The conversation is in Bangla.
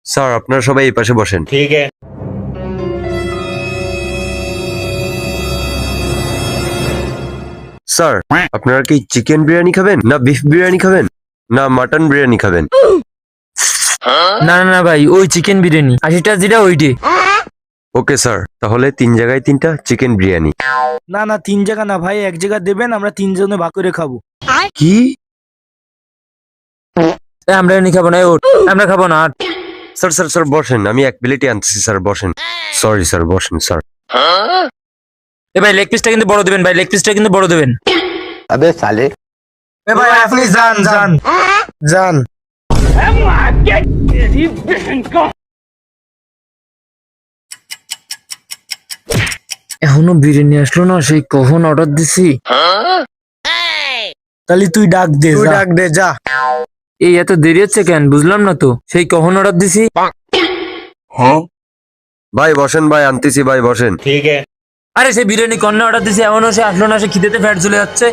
স্যার আপনারা সবাই এই পাশে বসেন। ठीक है। স্যার আপনারা কি চিকেন বিরিয়ানি খাবেন, না বিফ বিরিয়ানি খাবেন, না মাটন বিরিয়ানি খাবেন? না না না ভাই, ওই চিকেন বিরিয়ানি 80টা যেটা ওইটি। ওকে স্যার, তাহলে 3 জায়গায় 3টা চিকেন বিরিয়ানি। না না, 3 জায়গা না ভাই, 1 জায়গা দেবেন, আমরা 3 জনে ভাগ করে খাবো। কি? আমরা নি খাবো না, ওঠ। আমরা খাবো না। স্যার স্যার স্যার বসেন, আমি এক প্লেটই আনতেছি স্যার, বসেন। সরি স্যার, বসেন স্যার। এ ভাই লেগ পিসটা কিন্তু বড় দেবেন, ভাই লেগ পিসটা কিন্তু বড় দেবেন। अबे साले। এ ভাই আপনি যান যান যান। এখনো বিরিয়ানি আসলো না, সেই কখন অর্ডার দিছি। তাহলে তুই ডাক দে, তুই যা। ডাক দে যা। এই এত দেরি হচ্ছে কেন বুঝলাম না তো, সেই কখন অর্ডার দিছি। ভাই বসেন, ভাই আনতেছি, ভাই বসেন। ठीक है। আরে সেই বিরিয়ানি কর্নে অর্ডার দিছি, এমনও সে আসলো না, সে খিদেতে ফ্যাট চলে যাচ্ছে।